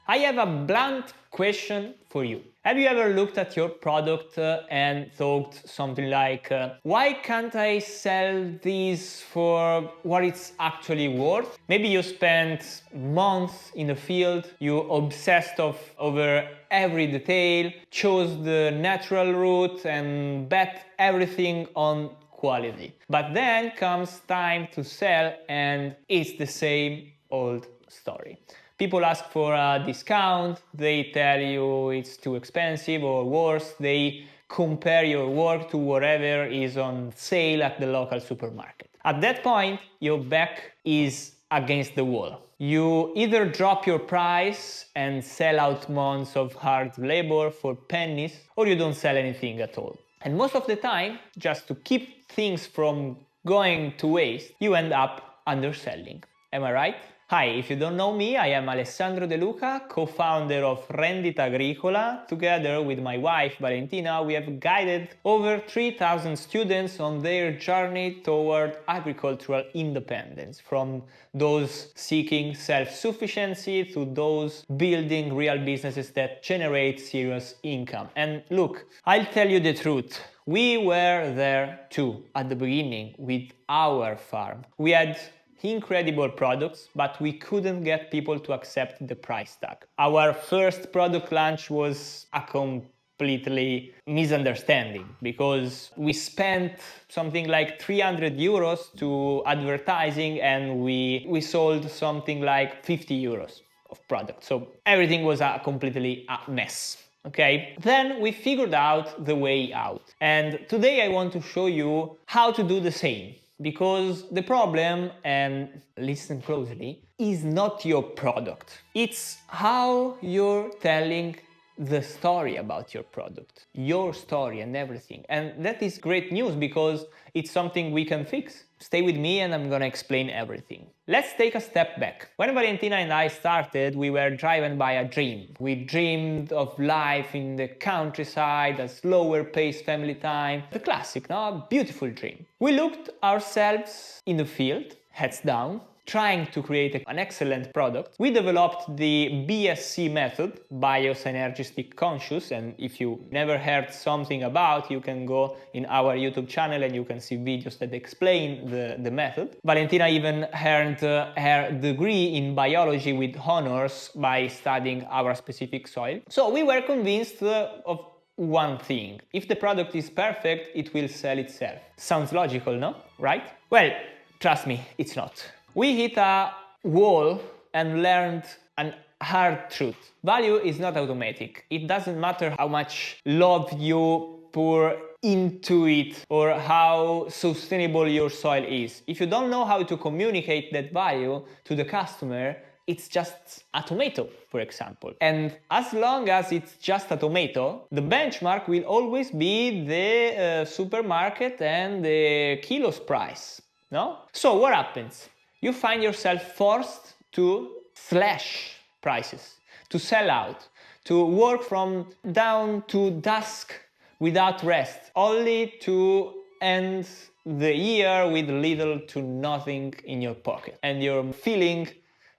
I have a blunt question for you. Have you ever looked at your product and thought something like, why can't I sell this for what it's actually worth? Maybe you spent months in the field, you obsessed over every detail, chose the natural route and bet everything on quality. But then comes time to sell and it's the same old story. People ask for a discount, they tell you it's too expensive, or worse, they compare your work to whatever is on sale at the local supermarket. At that point, your back is against the wall. You either drop your price and sell out months of hard labor for pennies, or you don't sell anything at all. And most of the time, just to keep things from going to waste, you end up underselling. Am I right? Hi, if you don't know me, I am Alessandro De Luca, co-founder of Rendita Agricola. Together with my wife Valentina, we have guided over 3,000 students on their journey toward agricultural independence, from those seeking self-sufficiency to those building real businesses that generate serious income. And look, I'll tell you the truth. We were there too at the beginning with our farm. We had incredible products, but we couldn't get people to accept the price tag. Our first product launch was a completely misunderstanding because we spent something like 300 euros to advertising and we sold something like 50 euros of product. So everything was completely a mess. Okay, then we figured out the way out. And today I want to show you how to do the same. Because the problem, and listen closely, is not your product. It's how you're telling the story about your product, your story and everything. And that is great news because it's something we can fix. Stay with me and I'm gonna explain everything. Let's take a step back. When Valentina and I started, we were driven by a dream. We dreamed of life in the countryside, a slower paced family time. The classic, no? A beautiful dream. We looked ourselves in the field, heads down, trying to create an excellent product. We developed the BSC Method, Biosynergistic Conscious, and if you never heard something about, you can go in our YouTube channel and you can see videos that explain the method. Valentina even earned her degree in biology with honors by studying our specific soil. So we were convinced of one thing: if the product is perfect, it will sell itself. Sounds logical, no? Right? Well, trust me, it's not. We hit a wall and learned an hard truth. Value is not automatic. It doesn't matter how much love you pour into it or how sustainable your soil is. If you don't know how to communicate that value to the customer, it's just a tomato, for example. And as long as it's just a tomato, the benchmark will always be the supermarket and the kilo's price, no? So what happens? You find yourself forced to slash prices, to sell out, to work from dawn to dusk without rest, only to end the year with little to nothing in your pocket. And your feelings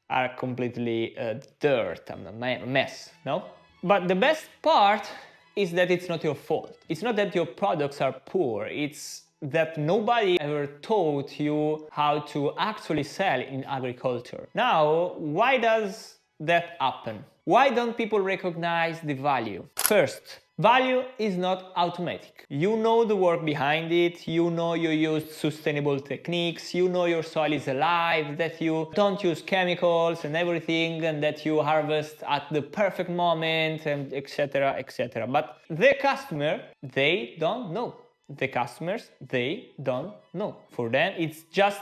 are completely dirt, a mess, no? But the best part is that it's not your fault. It's not that your products are poor, it's that nobody ever taught you how to actually sell in agriculture. Now, why does that happen? Why don't people recognize the value? First, value is not automatic. You know the work behind it, you know you used sustainable techniques, you know your soil is alive, that you don't use chemicals and everything, and that you harvest at the perfect moment, and etc, etc. But the customer, they don't know. The customers, they don't know. For them, it's just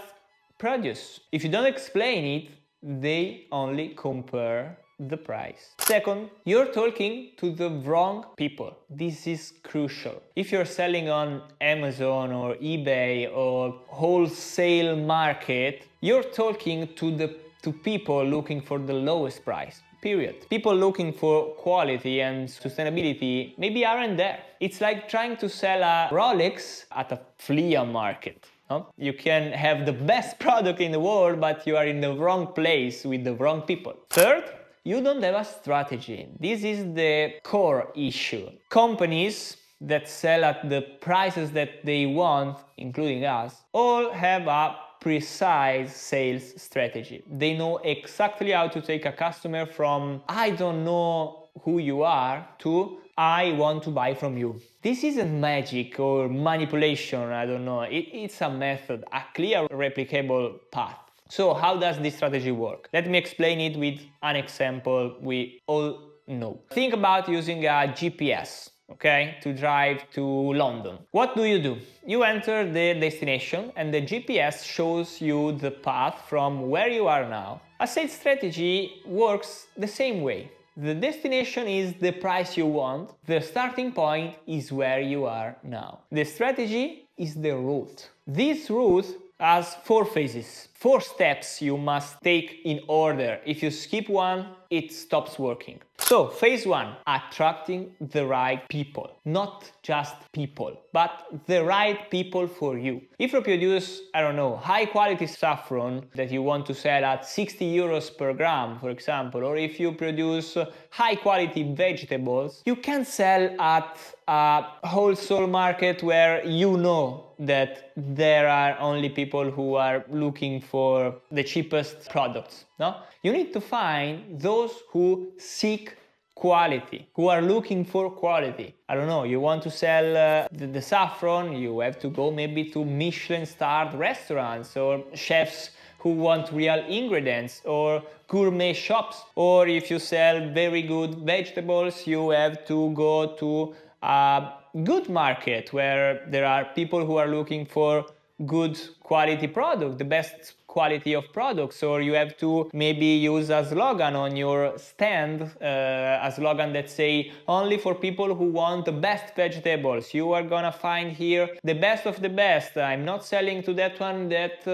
produce. If you don't explain it, they only compare the price. Second, you're talking to the wrong people. This is crucial. If you're selling on Amazon or eBay or wholesale market, you're talking to people looking for the lowest price. Period. People looking for quality and sustainability maybe aren't there. It's like trying to sell a Rolex at a flea market. No? You can have the best product in the world, but you are in the wrong place with the wrong people. Third, You don't have a strategy. This is the core issue. Companies that sell at the prices that they want, including us, all have a precise sales strategy. They know exactly how to take a customer from I don't know who you are to I want to buy from you. This isn't magic or manipulation, I don't know. It's a method, a clear replicable path. So how does this strategy work? Let me explain it with an example we all know. Think about using a GPS, okay, to drive to London. What do? You enter the destination and the GPS shows you the path from where you are now. A sales strategy works the same way. The destination is the price you want, the starting point is where you are now. The strategy is the route. This route has 4 phases, 4 steps you must take in order. If you skip one, it stops working. So, phase 1, attracting the right people. Not just people, but the right people for you. If you produce, I don't know, high quality saffron that you want to sell at 60 euros per gram, for example, or if you produce high quality vegetables, you can sell at a wholesale market where you know that there are only people who are looking for the cheapest products, no? You need to find those who seek quality, who are looking for quality. I don't know, you want to sell the saffron, you have to go maybe to Michelin-starred restaurants or chefs who want real ingredients, or gourmet shops. Or if you sell very good vegetables, you have to go to a good market where there are people who are looking for good quality product, the best quality of products. Or you have to maybe use a slogan on your stand, a slogan that say only for people who want the best vegetables. You are gonna find here the best of the best. I'm not selling to that one that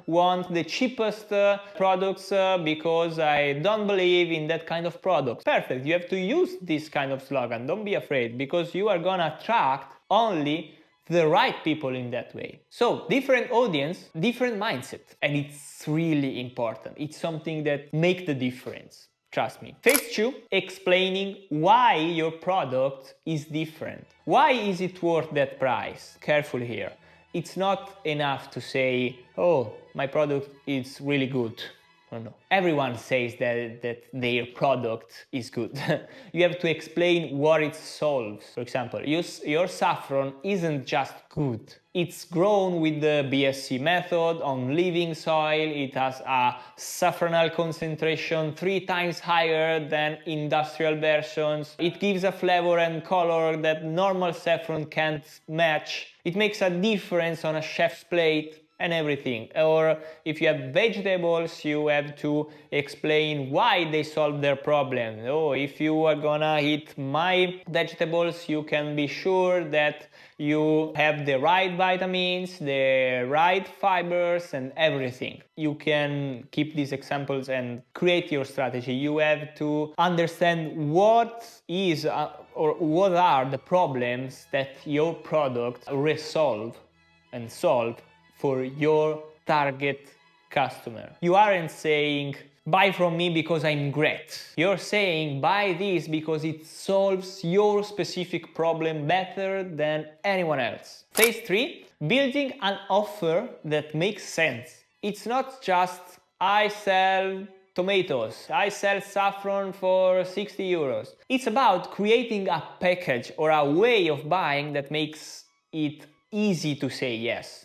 want the cheapest products because I don't believe in that kind of products. Perfect, you have to use this kind of slogan. Don't be afraid, because you are gonna attract only the right people in that way. So, different audience, different mindset. And it's really important. It's something that makes the difference. Trust me. Phase 2, explaining why your product is different. Why is it worth that price? Careful here. It's not enough to say, oh, my product is really good. No. Everyone says that their product is good. You have to explain what it solves. For example, your saffron isn't just good. It's grown with the BSC method on living soil. It has a saffronal concentration 3 times higher than industrial versions. It gives a flavor and color that normal saffron can't match. It makes a difference on a chef's plate and everything. Or if you have vegetables, you have to explain why they solve their problem. Oh, if you are gonna eat my vegetables, you can be sure that you have the right vitamins, the right fibers and everything. You can keep these examples and create your strategy. You have to understand what is or what are the problems that your product resolve and solve for your target customer. You aren't saying, buy from me because I'm great. You're saying, buy this because it solves your specific problem better than anyone else. Phase 3, building an offer that makes sense. It's not just, I sell tomatoes, I sell saffron for 60 euros. It's about creating a package or a way of buying that makes it easy to say yes.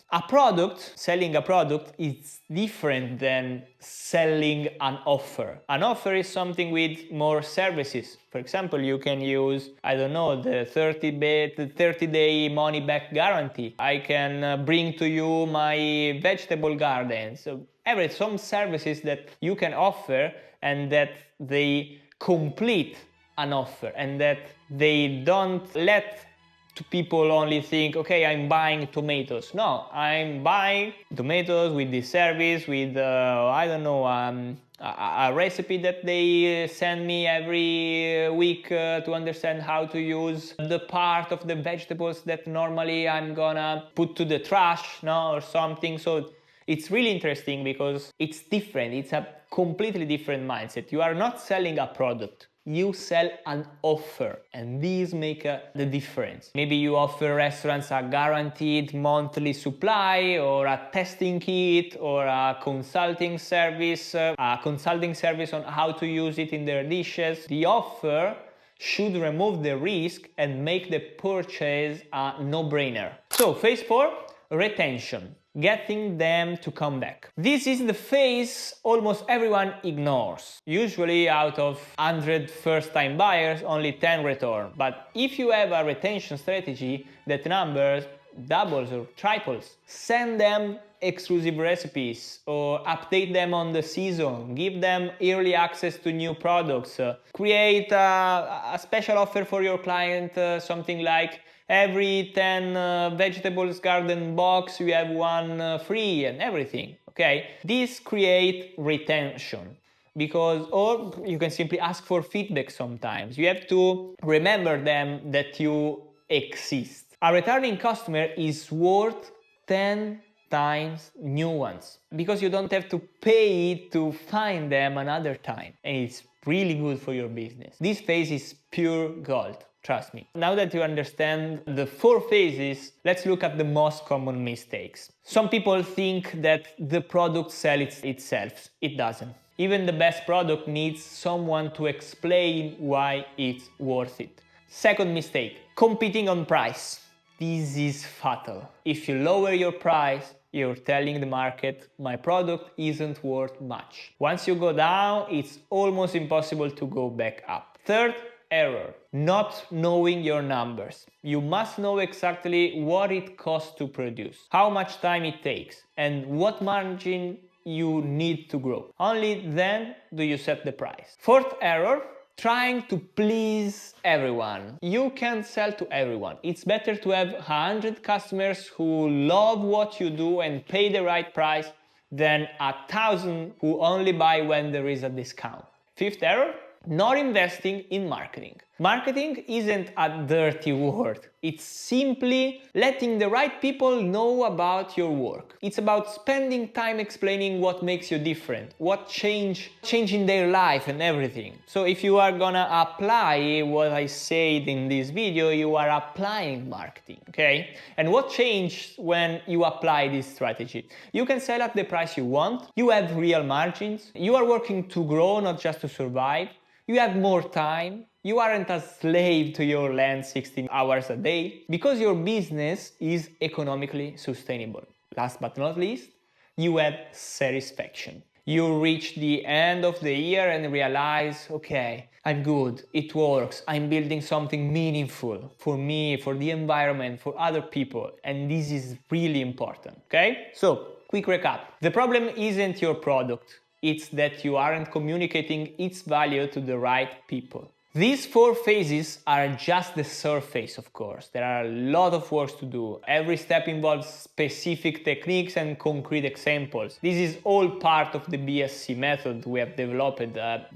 Selling a product is different than selling an offer. An offer is something with more services. For example, you can use, I don't know, the 30-day money back guarantee. I can bring to you my vegetable garden. So some services that you can offer and that they complete an offer and that they don't let to people only think, okay, I'm buying tomatoes. No, I'm buying tomatoes with this service, with, I don't know, a recipe that they send me every week to understand how to use the part of the vegetables that normally I'm gonna put to the trash, no, or something. So It's really interesting because it's different. It's a completely different mindset. You are not selling a product. You sell an offer, and these make the difference. Maybe you offer restaurants a guaranteed monthly supply, or a testing kit, or a consulting service on how to use it in their dishes. The offer should remove the risk and make the purchase a no-brainer. So phase 4, retention. Getting them to come back. This is the phase almost everyone ignores. Usually out of 100 first-time buyers, only 10 return. But if you have a retention strategy that numbers doubles or triples, send them exclusive recipes or update them on the season, give them early access to new products, create a special offer for your client, something like every 10 vegetables garden box you have one free and everything, okay? This create retention. Because, or you can simply ask for feedback sometimes. You have to remember them that you exist. A returning customer is worth 10 times new ones, because you don't have to pay to find them another time, and it's really good for your business. This phase is pure gold. Trust me. Now that you understand the 4 phases, let's look at the most common mistakes. Some people think that the product sells itself. It doesn't. Even the best product needs someone to explain why it's worth it. Second mistake, competing on price. This is fatal. If you lower your price, you're telling the market, my product isn't worth much. Once you go down, it's almost impossible to go back up. Third error, not knowing your numbers. You must know exactly what it costs to produce, how much time it takes, and what margin you need to grow. Only then do you set the price. Fourth error, trying to please everyone. You can't sell to everyone. It's better to have 100 customers who love what you do and pay the right price than 1,000 who only buy when there is a discount. Fifth error, not investing in marketing. Marketing isn't a dirty word. It's simply letting the right people know about your work. It's about spending time explaining what makes you different, what change in their life and everything. So if you are gonna apply what I said in this video, you are applying marketing, okay? And what changed when you apply this strategy? You can sell at the price you want, you have real margins, you are working to grow, not just to survive. You have more time, you aren't a slave to your land 16 hours a day, because your business is economically sustainable. Last but not least, you have satisfaction. You reach the end of the year and realize, okay, I'm good, it works, I'm building something meaningful for me, for the environment, for other people, and this is really important, okay? So, quick recap. The problem isn't your product. It's that you aren't communicating its value to the right people. These 4 phases are just the surface, of course. There are a lot of work to do. Every step involves specific techniques and concrete examples. This is all part of the BSC method we have developed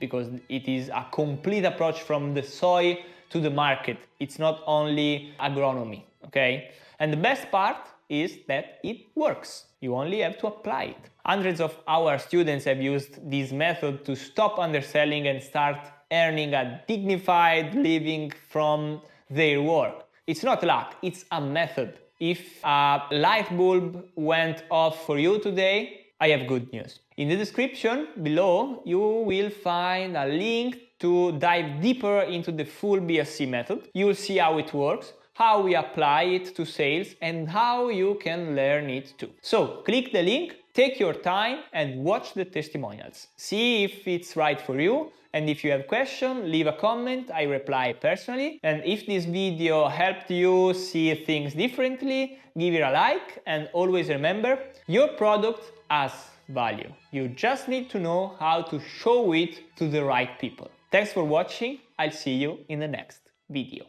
because it is a complete approach from the soil to the market. It's not only agronomy, okay? And the best part is that it works. You only have to apply it. Hundreds of our students have used this method to stop underselling and start earning a dignified living from their work. It's not luck, it's a method. If a light bulb went off for you today, I have good news. In the description below, you will find a link to dive deeper into the full BSC method. You will see how it works, how we apply it to sales, and how you can learn it too. So click the link, take your time and watch the testimonials. See if it's right for you, and if you have questions, leave a comment, I reply personally. And if this video helped you see things differently, give it a like, and always remember, your product has value. You just need to know how to show it to the right people. Thanks for watching, I'll see you in the next video.